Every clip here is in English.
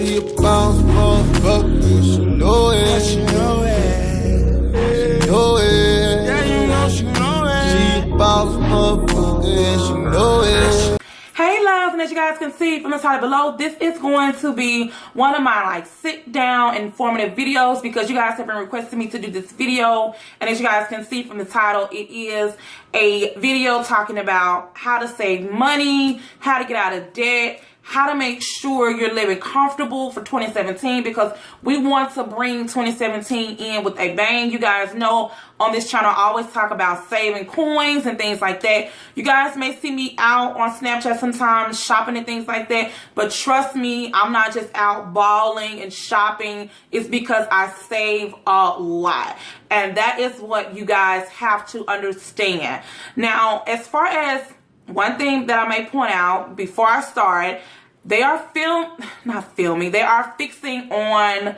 She a bounce motherfucker, she know it. She know it. She know it. Yeah, you know she know it. She a bounce motherfucker, she know it. Hey loves, and as you guys can see from the title below, this is going to be one of my sit down informative videos because you guys have been requesting me to do this video. And as you guys can see from the title, it is a video talking about how to save money, how to get out of debt, how to make sure you're living comfortable for 2017, because we want to bring 2017 in with a bang. You guys know on this channel I always talk about saving coins and things like that. You guys may see me out on Snapchat sometimes shopping and things like that, but trust me, I'm not just out balling and shopping. It's because I save a lot, and that is what you guys have to understand. Now, as far as one thing that I may point out before I start, they are they are fixing on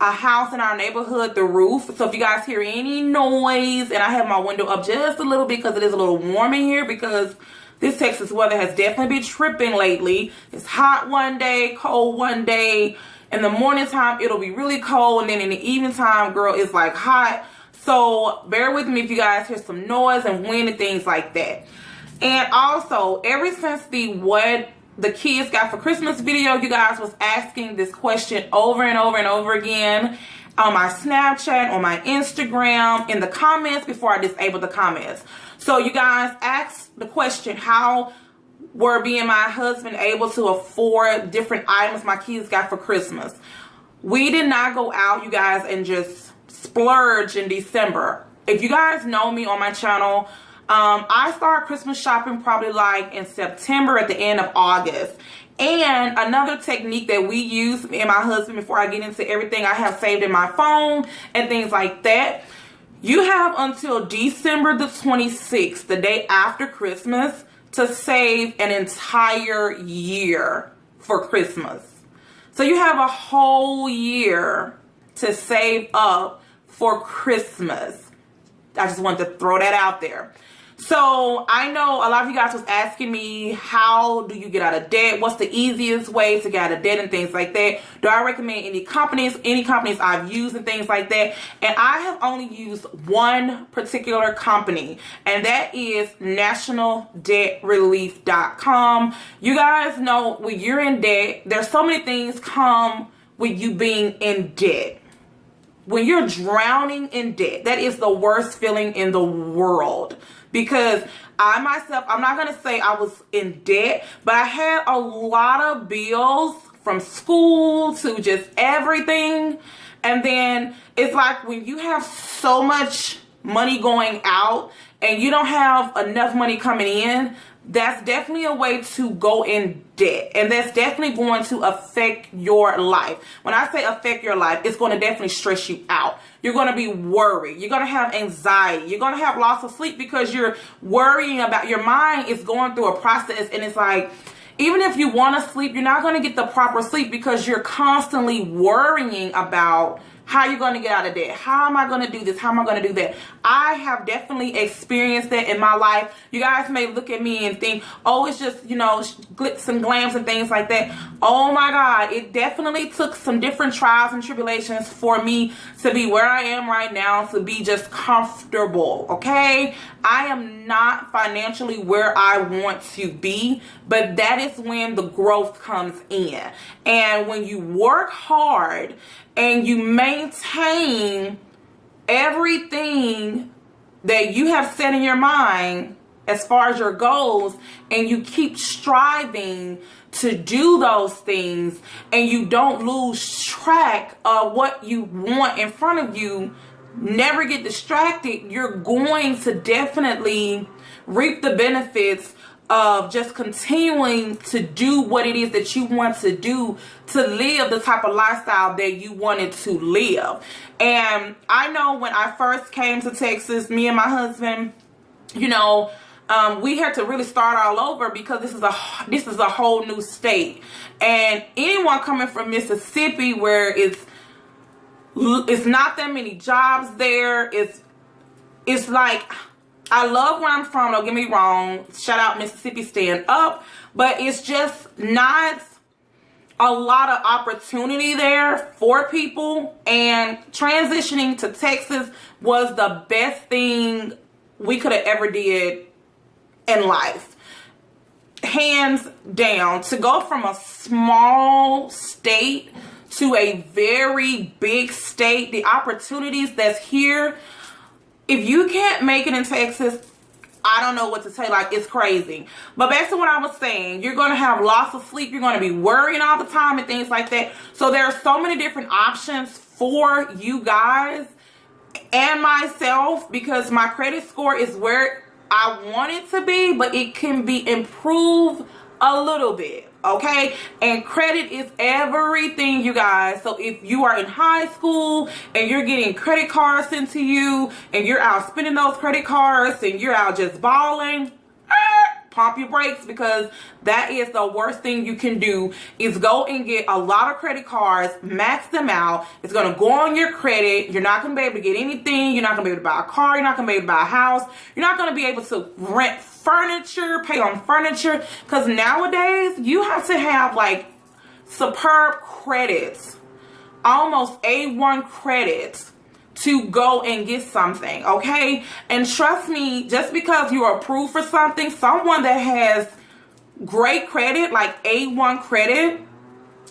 a house in our neighborhood, the roof. So if you guys hear any noise, and I have my window up just a little bit because it is a little warm in here, because this Texas weather has definitely been tripping lately. It's hot one day, cold one day. In the morning time, it'll be really cold, and then in the evening time, girl, it's like hot. So bear with me if you guys hear some noise and wind and things like that. And also, ever since the what the kids got for Christmas video, you guys was asking this question over and over and over again on my Snapchat, on my Instagram, in the comments before I disabled the comments. So you guys asked the question, how were me and my husband able to afford different items my kids got for Christmas? We did not go out, you guys, and just splurge in December. If you guys know me on my channel, I started Christmas shopping probably like in September, at the end of August. And another technique that we use, me and my husband, before I get into everything I have saved in my phone and things like that, you have until December the 26th, the day after Christmas, to save an entire year for Christmas. So you have a whole year to save up for Christmas. I just wanted to throw that out there. So I know a lot of you guys was asking me, how do you get out of debt? What's the easiest way to get out of debt and things like that? Do I recommend any companies I've used and things like that? And I have only used one particular company, and that is nationaldebtrelief.com. You guys know when you're in debt, there's so many things come with you being in debt. When you're drowning in debt, that is the worst feeling in the world. Because I myself, I'm not going to say I was in debt, but I had a lot of bills from school to just everything. And then it's like when you have so much money going out and you don't have enough money coming in, that's definitely a way to go in debt, and that's definitely going to affect your life. When I say affect your life, it's going to definitely stress you out. You're going to be worried. You're going to have anxiety. You're going to have loss of sleep because you're worrying about, your mind is going through a process, and it's like, even if you want to sleep, you're not going to get the proper sleep because you're constantly worrying about how you're going to get out of debt. How am I going to do this? How am I going to do that? I have definitely experienced that in my life. You guys may look at me and think, oh, it's just, you know, glitz and glams and things like that. Oh my God, it definitely took some different trials and tribulations for me to be where I am right now, to be just comfortable, okay? I am not financially where I want to be, but that is when the growth comes in. And when you work hard and you maintain everything that you have set in your mind as far as your goals, and you keep striving to do those things, and you don't lose track of what you want in front of you, never get distracted, you're going to definitely reap the benefits of just continuing to do what it is that you want to do, to live the type of lifestyle that you wanted to live. And I know when I first came to Texas, me and my husband, you know, we had to really start all over because this is a whole new state. And anyone coming from Mississippi, where it's not that many jobs there, it's like, I love where I'm from, don't get me wrong. Shout out Mississippi, stand up. But it's just not a lot of opportunity there for people, and transitioning to Texas was the best thing we could have ever did in life. Hands down. To go from a small state to a very big state, the opportunities that's here, if you can't make it in Texas, I don't know what to say. Like, it's crazy. But back to what I was saying, you're going to have loss of sleep. You're going to be worrying all the time and things like that. So there are so many different options for you guys and myself, because my credit score is where I want it to be, but it can be improved a little bit. Okay, and credit is everything, you guys. So if you are in high school and you're getting credit cards sent to you and you're out spending those credit cards and you're out just balling, pump your brakes, because that is the worst thing you can do, is go and get a lot of credit cards, max them out. It's going to go on your credit. You're not going to be able to get anything. You're not going to be able to buy a car. You're not going to be able to buy a house. You're not going to be able to rent furniture, pay on furniture, because nowadays you have to have like superb credits, almost A1 credits, to go and get something, okay? And trust me, just because you're approved for something, someone that has great credit, like A1 credit,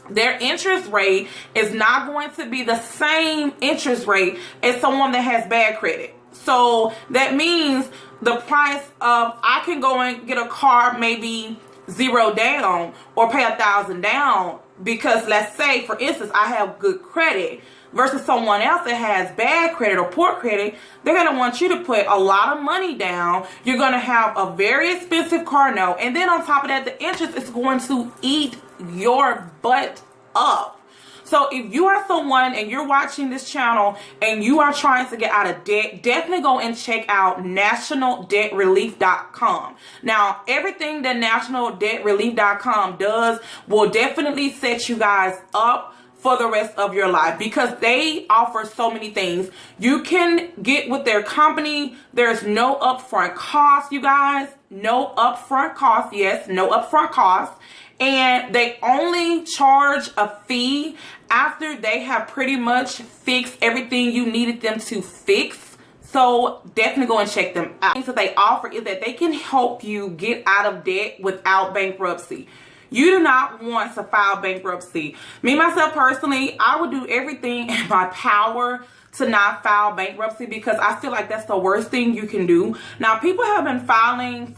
their interest rate is not going to be the same interest rate as someone that has bad credit. So that means the price of, I can go and get a car maybe 0 down or pay 1,000 down, because let's say, for instance, I have good credit, versus someone else that has bad credit or poor credit. They're going to want you to put a lot of money down. You're going to have a very expensive car note. And then on top of that, the interest is going to eat your butt up. So if you are someone and you're watching this channel and you are trying to get out of debt, definitely go and check out nationaldebtrelief.com. Now, everything that nationaldebtrelief.com does will definitely set you guys up for the rest of your life, because they offer so many things. You can get with their company. There's no upfront cost, you guys. No upfront cost. Yes, no upfront cost. And they only charge a fee after they have pretty much fixed everything you needed them to fix. So definitely go and check them out. Things that they offer is that they can help you get out of debt without bankruptcy. You do not want to file bankruptcy. Me, myself, personally, I would do everything in my power to not file bankruptcy, because I feel like that's the worst thing you can do. Now, people have been filing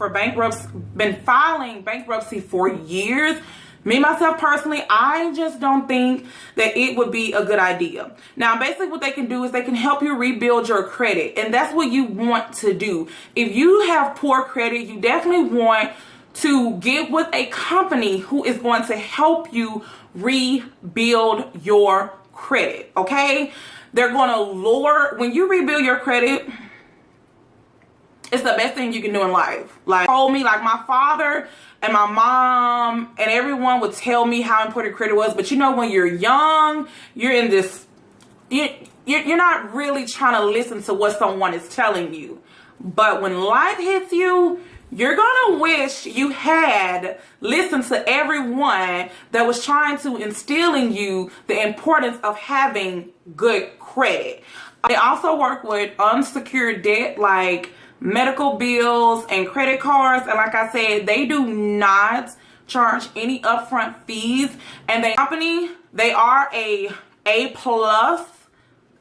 bankruptcy for years. Me, myself, personally, I just don't think that it would be a good idea. Now, basically what they can do is they can help you rebuild your credit, and that's what you want to do. If you have poor credit, you definitely want to get with a company who is going to help you rebuild your credit, okay? They're going to lower, when you rebuild your credit, it's the best thing you can do in life. Like, told me, like, my father and my mom and everyone would tell me how important credit was, but you know, when you're young, you're in this, you're not really trying to listen to what someone is telling you. But when life hits you, you're gonna wish you had listened to everyone that was trying to instill in you the importance of having good credit. They also work with unsecured debt like medical bills and credit cards. And like I said, they do not charge any upfront fees. And the company, they are A+.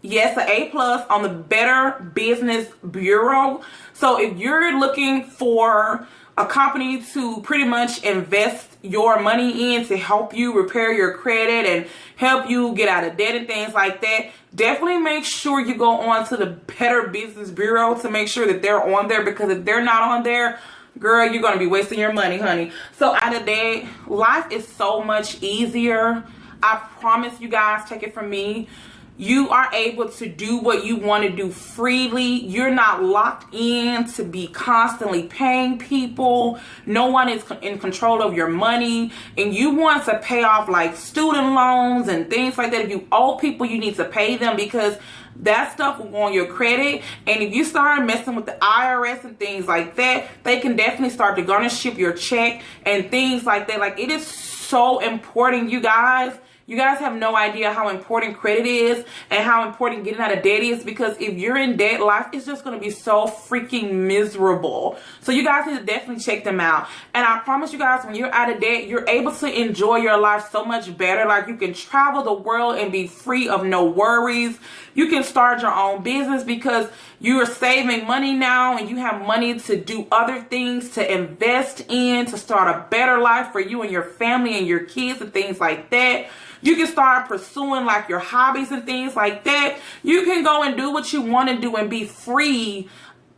Yes, an A+ on the Better Business Bureau. So if you're looking for a company to pretty much invest your money in to help you repair your credit and help you get out of debt and things like that, definitely make sure you go on to the Better Business Bureau to make sure that they're on there, because if they're not on there, girl, you're going to be wasting your money, honey. So out of that, life is so much easier. I promise you guys, take it from me. You are able to do what you want to do freely. You're not locked in to be constantly paying people. No one is in control of your money. And you want to pay off like student loans and things like that. If you owe people, you need to pay them, because that stuff will go on your credit. And if you start messing with the IRS and things like that, they can definitely start to garnish your check and things like that. Like, it is so important, you guys. You guys have no idea how important credit is and how important getting out of debt is, because if you're in debt, life is just going to be so freaking miserable. So you guys need to definitely check them out. And I promise you guys, when you're out of debt, you're able to enjoy your life so much better. Like, you can travel the world and be free of no worries. You can start your own business because you are saving money now and you have money to do other things, to invest in, to start a better life for you and your family and your kids and things like that. You can start pursuing like your hobbies and things like that. You can go and do what you want to do and be free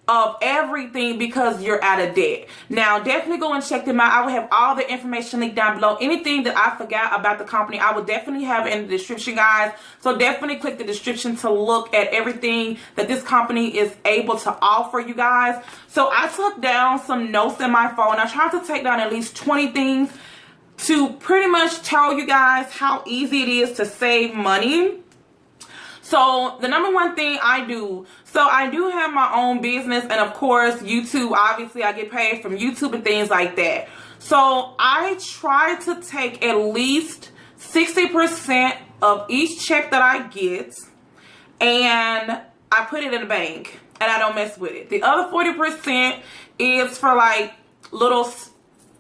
of everything because you're out of debt. Now, definitely go and check them out. I will have all the information linked down below. Anything that I forgot about the company, I will definitely have in the description, guys. So definitely click the description to look at everything that this company is able to offer you guys. So I took down some notes in my phone. I tried to take down at least 20 things to pretty much tell you guys how easy it is to save money. So the number one thing I do, so I do have my own business, and of course YouTube, obviously I get paid from YouTube and things like that. So I try to take at least 60% of each check that I get and I put it in the bank and I don't mess with it. The other 40% is for like little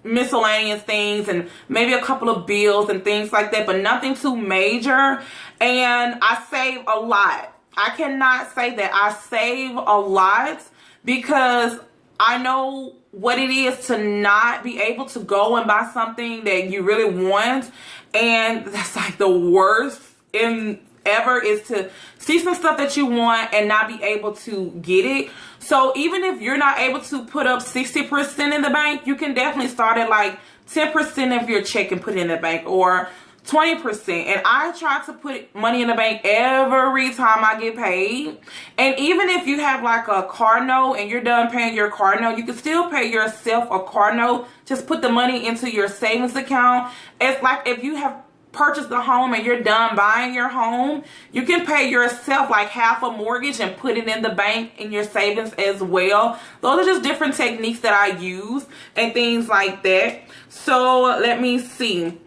miscellaneous things and maybe a couple of bills and things like that, but nothing too major. And I save a lot. I cannot say that I save a lot because I know what it is to not be able to go and buy something that you really want. And that's like the worst ever, is to see some stuff that you want and not be able to get it. So even if you're not able to put up 60% in the bank, you can definitely start at like 10% of your check and put it in the bank, or 20%. And I try to put money in the bank every time I get paid. And even if you have like a car note and you're done paying your car note, you can still pay yourself a car note. Just put the money into your savings account. It's like if you have purchased a home and you're done buying your home, you can pay yourself like half a mortgage and put it in the bank in your savings as well. Those are just different techniques that I use and things like that. So let me see.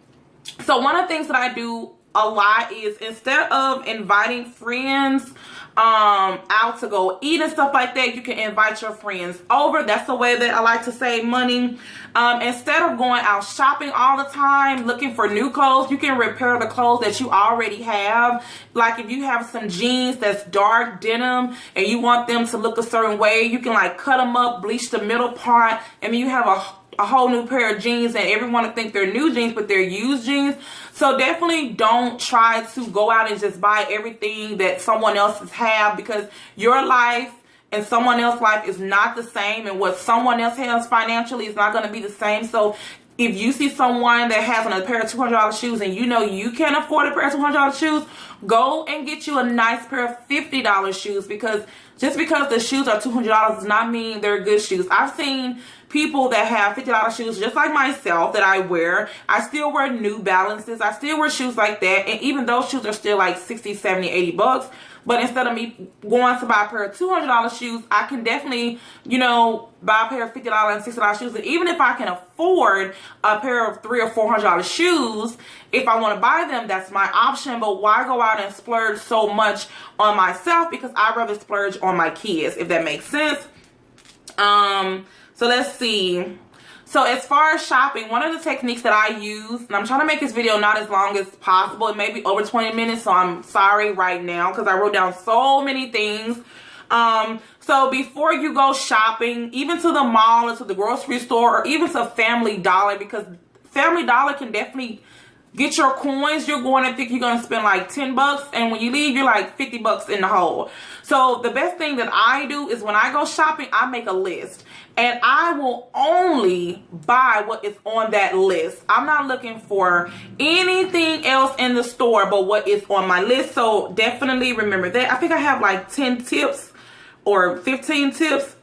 So one of the things that I do a lot is, instead of inviting friends out to go eat and stuff like that, you can invite your friends over. That's the way that I like to save money. Instead of going out shopping all the time looking for new clothes, you can repair the clothes that you already have. Like if you have some jeans that's dark denim and you want them to look a certain way, you can like cut them up, bleach the middle part, and then you have a whole new pair of jeans, and everyone will think they're new jeans, but they're used jeans. So definitely don't try to go out and just buy everything that someone else has, because your life and someone else's life is not the same, and what someone else has financially is not going to be the same. So if you see someone that has a pair of $200 shoes and you know you can't afford a pair of $200 shoes, go and get you a nice pair of $50 shoes, because just because the shoes are $200 does not mean they're good shoes. I've seen people that have $50 shoes just like myself that I wear. I still wear New Balances. I still wear shoes like that. And even those shoes are still like 60, 70, 80 bucks. But instead of me going to buy a pair of $200 shoes, I can definitely, you know, buy a pair of $50 and $60 shoes. And even if I can afford a pair of $300 or $400 shoes, if I want to buy them, that's my option. But why go out and splurge so much on myself? Because I'd rather splurge on my kids, if that makes sense. So let's see. So as far as shopping, one of the techniques that I use, and I'm trying to make this video not as long as possible, it may be over 20 minutes, so I'm sorry right now because I wrote down so many things. So before you go shopping, even to the mall or to the grocery store or even to Family Dollar, because Family Dollar can definitely get your coins. You're going to think you're going to spend like 10 bucks, and when you leave, you're like 50 bucks in the hole. So the best thing that I do is when I go shopping, I make a list, and I will only buy what is on that list. I'm not looking for anything else in the store but what is on my list. So definitely remember that. I think I have like 10 tips or 15 tips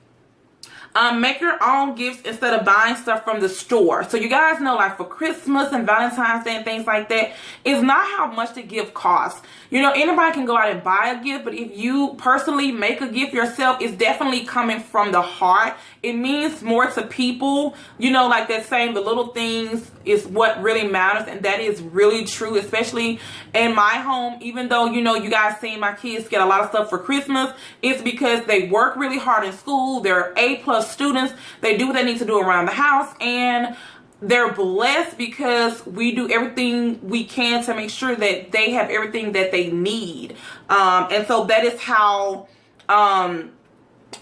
Make your own gifts instead of buying stuff from the store. So you guys know, like for Christmas and Valentine's Day and things like that, it's not how much the gift costs. You know, anybody can go out and buy a gift, but if you personally make a gift yourself, it's definitely coming from the heart. It means more to people. You know, like that saying, the little things is what really matters, and that is really true, especially in my home. Even though, you know, you guys seen my kids get a lot of stuff for Christmas, it's because they work really hard in school. They're A+ students. They do what they need to do around the house, and they're blessed because we do everything we can to make sure that they have everything that they need. And so that is how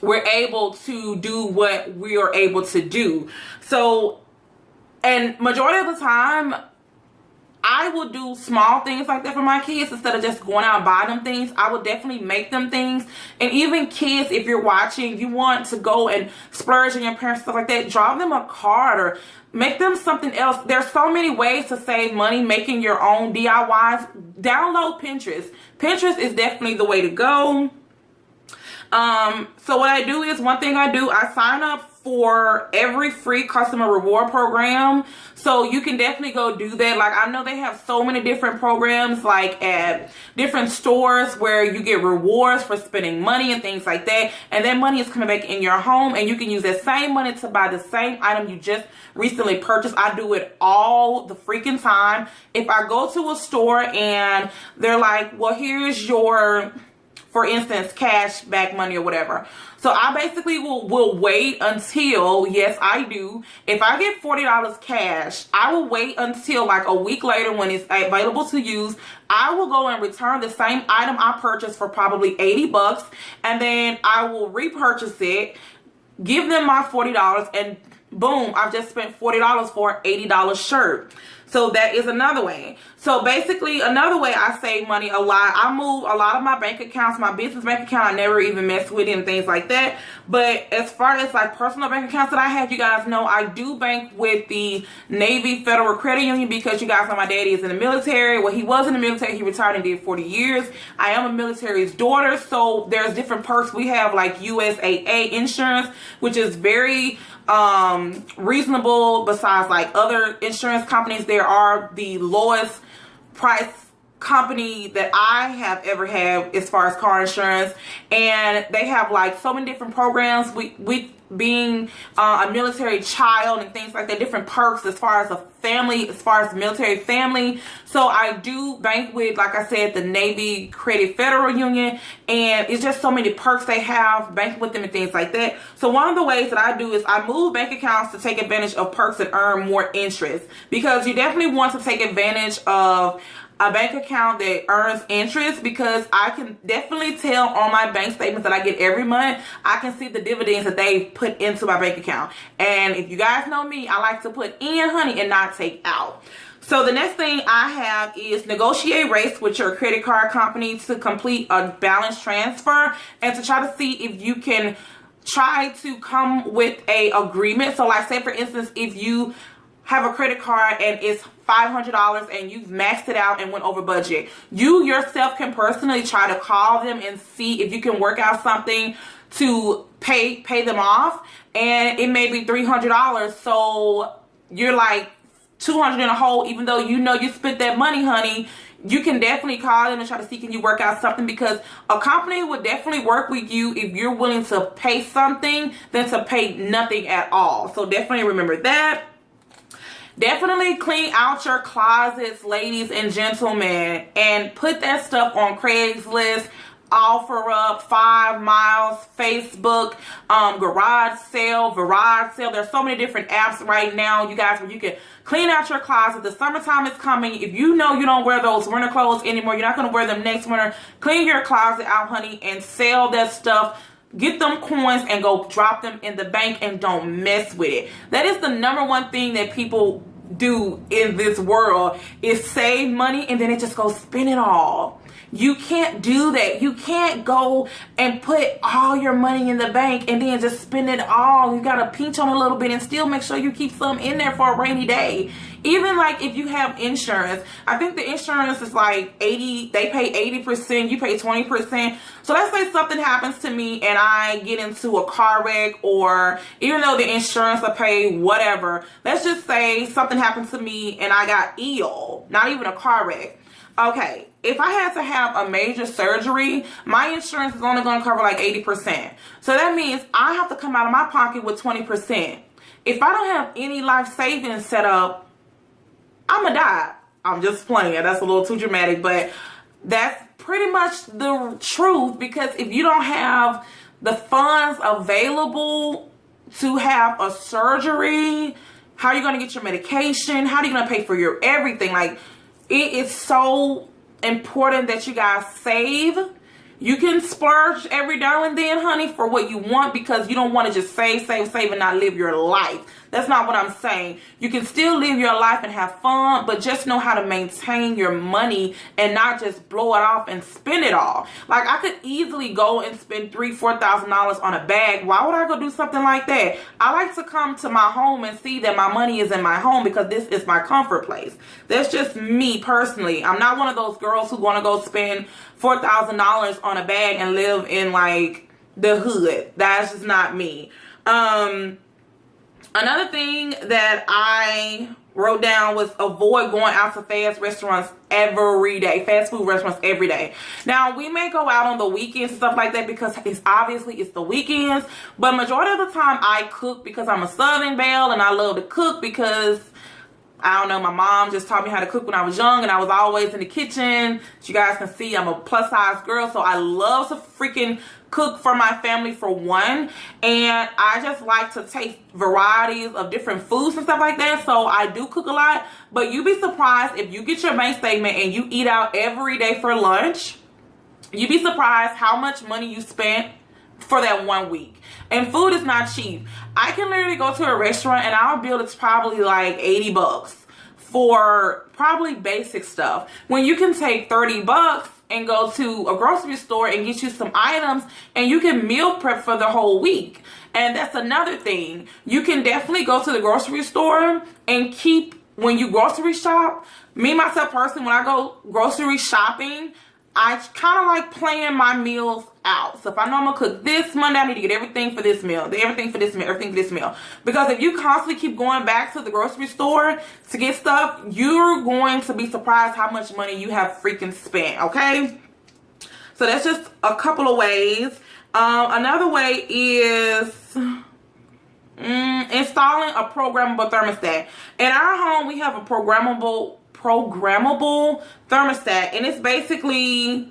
we're able to do what we are able to do. So, and majority of the time, I will do small things like that for my kids instead of just going out and buying them things. I will definitely make them things. And even kids, if you're watching, you want to go and splurge on your parents, stuff like that, draw them a card or make them something else. There's so many ways to save money making your own DIYs. Download Pinterest. Pinterest is definitely the way to go. So what I do is, one thing I do, I sign up for every free customer reward program. So you can definitely go do that. Like, I know they have so many different programs, like at different stores, where you get rewards for spending money and things like that. And that money is coming back in your home, and you can use that same money to buy the same item you just recently purchased. I do it all the freaking time. If I go to a store and they're like, well, here's your, for instance, cash back money or whatever. So I basically will wait until, yes, I do. If I get $40 cash, I will wait until like a week later when it's available to use. I will go and return the same item I purchased for probably 80 bucks. And then I will repurchase it, give them my $40, and boom, I've just spent $40 for an $80 shirt. So that is another way. So basically, another way I save money a lot, I move a lot of my bank accounts. My business bank account, I never even mess with it and things like that. But as far as like personal bank accounts that I have, you guys know I do bank with the Navy Federal Credit Union, because you guys know my daddy is in the military. Well, he was in the military. He retired and did 40 years. I am a military's daughter, so there's different perks. We have like USAA insurance, which is very reasonable. Besides like other insurance companies, there are the lowest price company that I have ever had as far as car insurance, and they have like so many different programs. We being a military child and things like that, different perks as far as a family, as far as military family. So I do bank with, like I said, the Navy Credit Federal Union, and it's just so many perks they have, banking with them and things like that. So one of the ways that I do is I move bank accounts to take advantage of perks and earn more interest, because you definitely want to take advantage of a bank account that earns interest, because I can definitely tell on my bank statements that I get every month. I can see the dividends that they put into my bank account. And if you guys know me, I like to put in, honey, and not take out. So the next thing I have is negotiate rates with your credit card company to complete a balance transfer, and to try to see if you can try to come with a agreement. So like, say for instance, if you have a credit card and it's $500 and you've maxed it out and went over budget, you yourself can personally try to call them and see if you can work out something to pay them off. And it may be $300, so you're like $200 in a hole, even though you know you spent that money, honey. You can definitely call them and try to see, can you work out something, because a company would definitely work with you if you're willing to pay something than to pay nothing at all. So definitely remember that. Definitely clean out your closets, ladies and gentlemen, and put that stuff on Craigslist, OfferUp, 5 Miles, Facebook, garage sale. There's so many different apps right now, you guys, where you can clean out your closet. The summertime is coming. If you know you don't wear those winter clothes anymore, you're not going to wear them next winter, clean your closet out, honey, and sell that stuff. Get them coins and go drop them in the bank, and don't mess with it. That is the number one thing that people do in this world, is save money and then it just goes spend it all. You can't do that. You can't go and put all your money in the bank and then just spend it all. You got to pinch on a little bit and still make sure you keep some in there for a rainy day. Even like if you have insurance, I think the insurance is like 80, they pay 80%, you pay 20%. So let's say something happens to me and I get into a car wreck, or even though the insurance will pay whatever, let's just say something happens to me and I got ill, not even a car wreck. Okay, if I had to have a major surgery, my insurance is only going to cover like 80%. So that means I have to come out of my pocket with 20%. If I don't have any life savings set up, I'm going to die. I'm just playing. That's a little too dramatic, but that's pretty much the truth, because if you don't have the funds available to have a surgery, how are you going to get your medication? How are you going to pay for your everything? Like, it is so important that you guys save. You can splurge every now and then, honey, for what you want, because you don't want to just save and not live your life. That's not what I'm saying. You can still live your life and have fun, but just know how to maintain your money and not just blow it off and spend it all. Like, I could easily go and spend $3,000-$4,000 on a bag. Why would I go do something like that? I like to come to my home and see that my money is in my home, because this is my comfort place. That's just me personally. I'm not one of those girls who want to go spend $4,000 on a bag and live in like the hood. That's just not me. Another thing that I wrote down was avoid going out to fast restaurants every day, fast food restaurants every day. Now, we may go out on the weekends and stuff like that, because it's the weekends, but majority of the time I cook because I'm a Southern belle, and I love to cook because, I don't know, my mom just taught me how to cook when I was young, and I was always in the kitchen. As you guys can see, I'm a plus size girl, so I love to freaking cook for my family, for one, and I just like to taste varieties of different foods and stuff like that. So I do cook a lot, but you'd be surprised if you get your bank statement and you eat out every day for lunch. You'd be surprised how much money you spent for that 1 week. And food is not cheap. I can literally go to a restaurant and our bill is probably like 80 bucks for probably basic stuff, when you can take 30 bucks and go to a grocery store and get you some items, and you can meal prep for the whole week. And that's another thing. You can definitely go to the grocery store and when you grocery shop, me myself personally, when I go grocery shopping, I kind of like plan my meals out. So if I know I'm gonna cook this Monday, I need to get everything for this meal, everything for this meal. Because if you constantly keep going back to the grocery store to get stuff, you're going to be surprised how much money you have freaking spent, okay? So that's just a couple of ways. Another way is installing a programmable thermostat. In our home, we have a programmable thermostat, and it's basically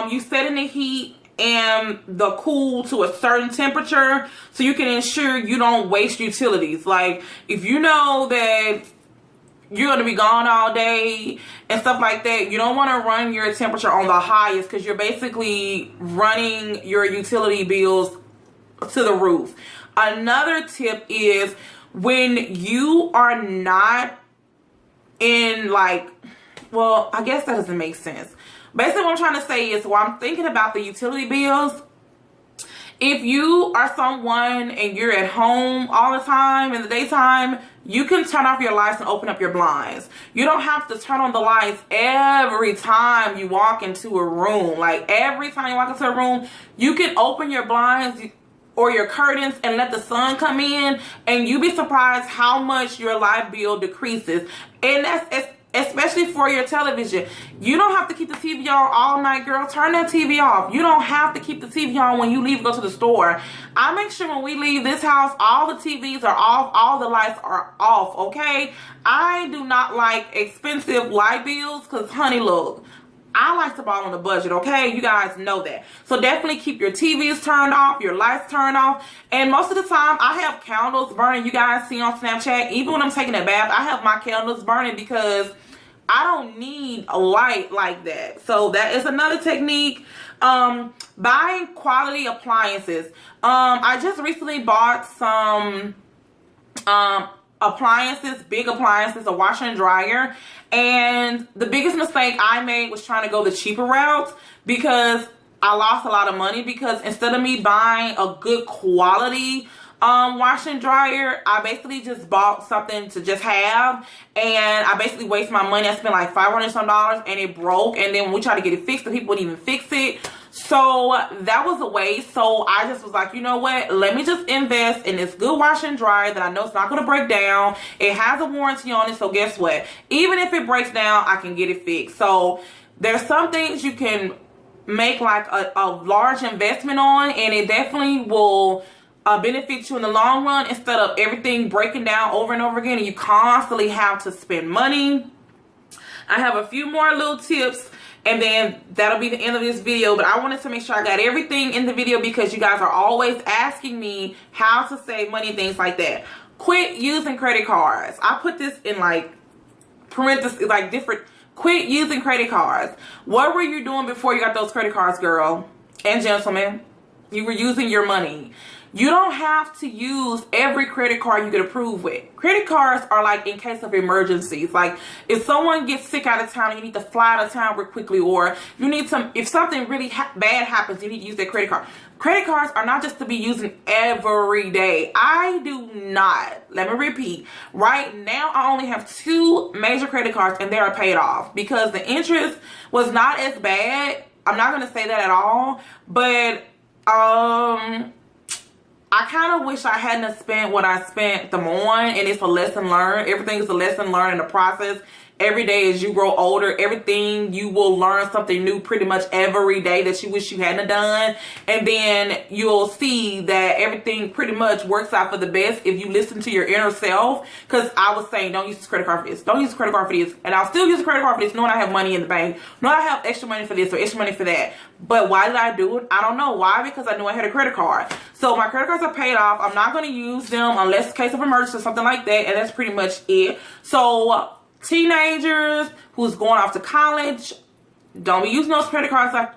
you set in the heat and the cool to a certain temperature, so you can ensure you don't waste utilities. Like, if you know that you're going to be gone all day and stuff like that, you don't want to run your temperature on the highest, because you're basically running your utility bills to the roof. Another tip is, when you are not in, like, well, I guess that doesn't make sense. Basically what I'm trying to say is, while I'm thinking about the utility bills, if you are someone and you're at home all the time in the daytime, you can turn off your lights and open up your blinds. You don't have to turn on the lights every time you walk into a room. Like, every time you walk into a room, you can open your blinds or your curtains and let the sun come in, and you'd be surprised how much your light bill decreases. And that's especially for your television. You don't have to keep the TV on all night, girl. Turn that TV off. You don't have to keep the TV on when you leave and go to the store. I make sure when we leave this house, all the TVs are off, all the lights are off, okay? I do not like expensive light bills, because, honey, look, I like to ball on the budget, okay? You guys know that. So definitely keep your TVs turned off, your lights turned off. And most of the time, I have candles burning. You guys see on Snapchat, even when I'm taking a bath, I have my candles burning, because I don't need a light like that. So that is another technique. Buying quality appliances. I just recently bought some appliances, big appliances, a washer and dryer. And the biggest mistake I made was trying to go the cheaper route, because I lost a lot of money, because instead of me buying a good quality washer and dryer. I basically just bought something to just have, and I basically waste my money. I spent like $500 some and it broke, and then when we tried to get it fixed, the people wouldn't even fix it. So that was a waste. So I just was like, you know what, let me just invest in this good washer and dryer that I know it's not going to break down. It has a warranty on it, so guess what, even if it breaks down, I can get it fixed. So there's some things you can make like a large investment on, and it definitely will benefit you in the long run, instead of everything breaking down over and over again and you constantly have to spend money. I have a few more little tips, and then that'll be the end of this video. But I wanted to make sure I got everything in the video because you guys are always asking me how to save money and things like that. Quit using credit cards. I put this in like parentheses, like different. Quit using credit cards. What were you doing before you got those credit cards, girl and gentlemen? You were using your money. You don't have to use every credit card you get approved with. Credit cards are like in case of emergencies. Like if someone gets sick out of town and you need to fly out of town real quickly, or you need if something really bad happens, you need to use that credit card. Credit cards are not just to be using every day. I do not. Let me repeat. Right now, I only have 2 major credit cards, and they are paid off because the interest was not as bad. I'm not going to say that at all, but I kind of wish I hadn't spent what I spent them on, and it's a lesson learned. Everything is a lesson learned in the process. Every day as you grow older, everything, you will learn something new pretty much every day that you wish you hadn't done. And then you'll see that everything pretty much works out for the best if you listen to your inner self. Because I was saying, don't use this credit card for this. Don't use this credit card for this. And I'll still use the credit card for this, knowing I have money in the bank. Knowing I have extra money for this or extra money for that. But why did I do it? I don't know. Why? Because I knew I had a credit card. So my credit cards are paid off. I'm not going to use them unless case of emergency or something like that. And that's pretty much it. So teenagers who's going off to college, don't be using those credit cards like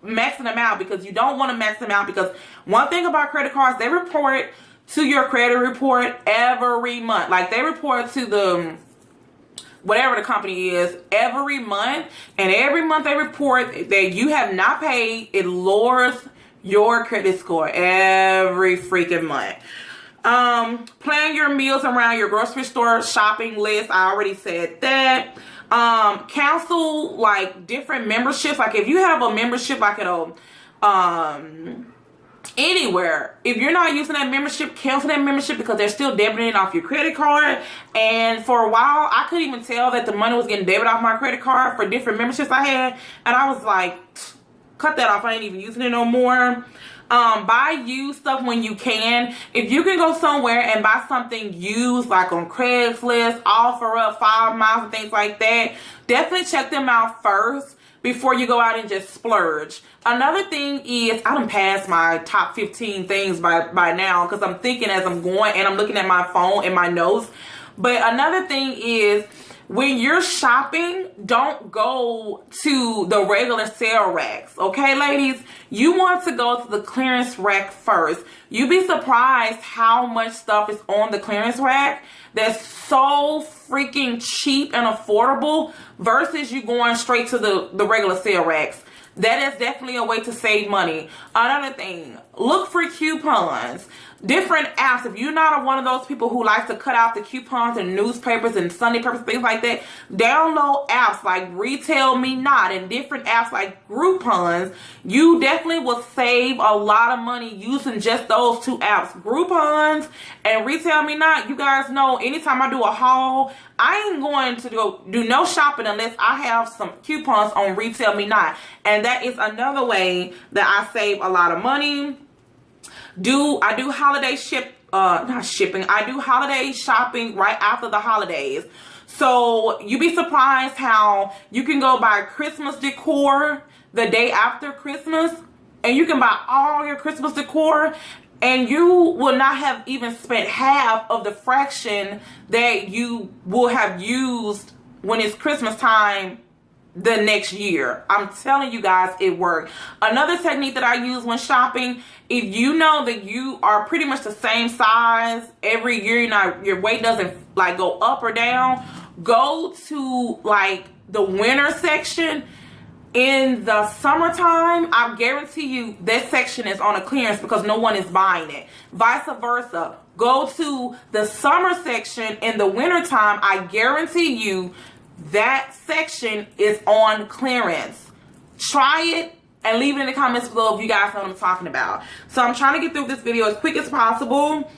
maxing them out, because you don't want to max them out. Because one thing about credit cards, they report to your credit report every month. Like they report to the whatever the company is every month, and every month they report that you have not paid. It lowers your credit score every freaking month. Plan your meals around your grocery store shopping list. I already said that. Cancel like different memberships. Like if you have a membership like at a anywhere, if you're not using that membership, cancel that membership, because they're still debiting it off your credit card. And for a while I couldn't even tell that the money was getting debited off my credit card for different memberships I had, and I was like, cut that off. I ain't even using it no more. Buy used stuff when you can. If you can go somewhere and buy something used, like on Craigslist, offer up 5 miles and things like that, definitely check them out first before you go out and just splurge. Another thing is, I done passed my top 15 things by now, because I'm thinking as I'm going and I'm looking at my phone and my notes. But another thing is, when you're shopping, don't go to the regular sale racks, okay, ladies? You want to go to the clearance rack first. You'd be surprised how much stuff is on the clearance rack that's so freaking cheap and affordable versus you going straight to the regular sale racks. That is definitely a way to save money. Another thing, look for coupons. Different apps. If you're not one of those people who likes to cut out the coupons and newspapers and Sunday papers, things like that, download apps like Retail Me Not and different apps like Groupons. You definitely will save a lot of money using just those 2 apps, Groupons and Retail Me Not. You guys know, anytime I do a haul, I ain't going to go do no shopping unless I have some coupons on Retail Me Not. And that is another way that I save a lot of money. I do holiday I do holiday shopping right after the holidays. So you'd be surprised how you can go buy Christmas decor the day after Christmas, and you can buy all your Christmas decor, and you will not have even spent half of the fraction that you will have used when it's Christmas time the next year. I'm telling you guys, it worked. Another technique that I use when shopping, if you know that you are pretty much the same size every year, your weight doesn't like go up or down, go to like the winter section. in the summertime, I guarantee you that section is on a clearance because no one is buying it. Vice versa. Go to the summer section in the wintertime. I guarantee you that section is on clearance. Try it and leave it in the comments below if you guys know what I'm talking about. So I'm trying to get through this video as quick as possible.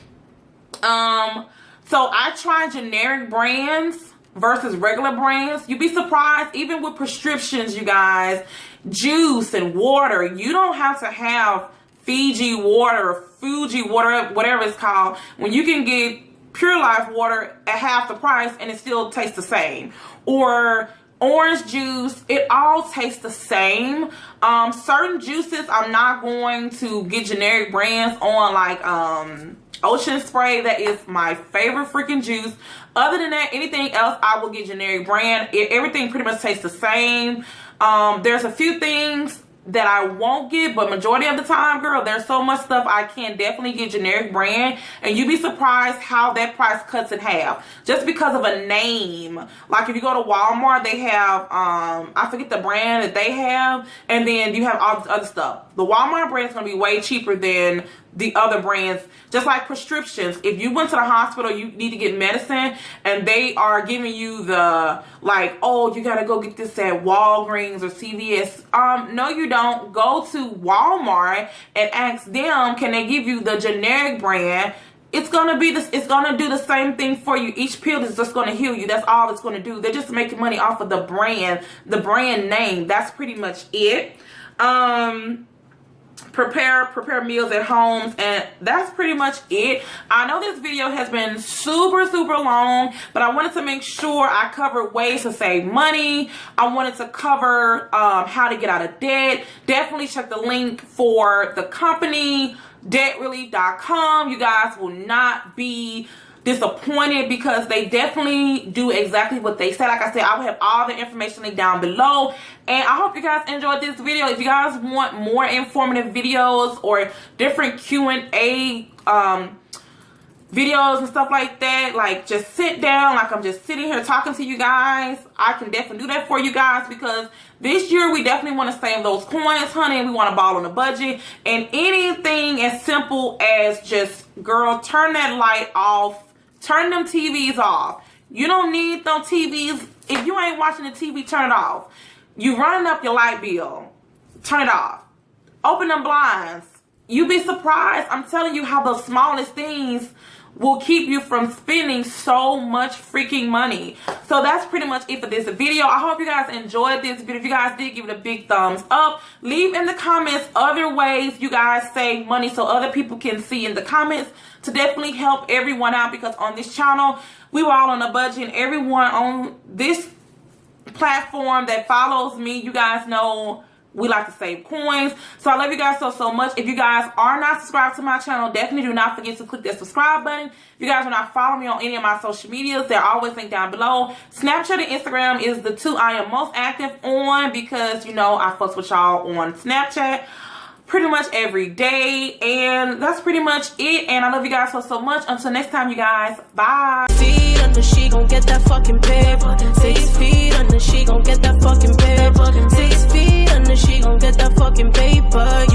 So I try generic brands versus regular brands. You'd be surprised, even with prescriptions, you guys, juice and water, you don't have to have Fiji water or Fuji water, whatever it's called, when you can get Pure Life water at half the price and it still tastes the same. Or orange juice, it all tastes the same. Certain juices, I'm not going to get generic brands on, like Ocean Spray. That is my favorite freaking juice. Other than that, anything else, I will get generic brand. Everything pretty much tastes the same. There's a few things that I won't get, but majority of the time, girl, there's so much stuff I can definitely get generic brand, and you'd be surprised how that price cuts in half just because of a name. Like if you go to Walmart, they have I forget the brand that they have, and then you have all this other stuff. The Walmart brand is going to be way cheaper than the other brands. Just like prescriptions, if you went to the hospital, you need to get medicine, and they are giving you the, like, oh, you gotta go get this at Walgreens or CVS. No, you don't. Go to Walmart and ask them, can they give you the generic brand? It's gonna be this. It's gonna do the same thing for you. Each pill is just gonna heal you. That's all it's gonna do. They're just making money off of the brand name. That's pretty much it. Prepare meals at homes, and that's pretty much it. I know this video has been super long, but I wanted to make sure I covered ways to save money. I wanted to cover how to get out of debt. Definitely check the link for the company, debtrelief.com. You guys will not be disappointed because they definitely do exactly what they said. Like I said, I will have all the information linked down below, and I hope you guys enjoyed this video. If you guys want more informative videos or different Q&A videos and stuff like that, like just sit down like I'm just sitting here talking to you guys, I can definitely do that for you guys, because this year we definitely want to save those coins, honey, and we want to ball on a budget. And anything as simple as just, girl, turn that light off, turn them TVs off. You don't need them TVs. If you ain't watching the TV, turn it off. You running up your light bill, turn it off. Open them blinds. You'd be surprised. I'm telling you how the smallest things will keep you from spending so much freaking money. So that's pretty much it for this video. I hope you guys enjoyed this video. If you guys did, give it a big thumbs up. Leave in the comments other ways you guys save money so other people can see in the comments, to definitely help everyone out, because on this channel we were all on a budget, and everyone on this platform that follows me, you guys know we like to save coins. So I love you guys so much. If you guys are not subscribed to my channel, definitely do not forget to click that subscribe button. If you guys are not following me on any of my social medias, they're always linked down below. Snapchat and Instagram is the two I am most active on, because you know I fuss with y'all on Snapchat pretty much every day. And that's pretty much it, and I love you guys so much. Until next time, you guys, bye. Feet under, she gon' get that fucking paper. 6 feet under, she gon' get that fucking paper. 6 feet under, she gon' get that fucking paper.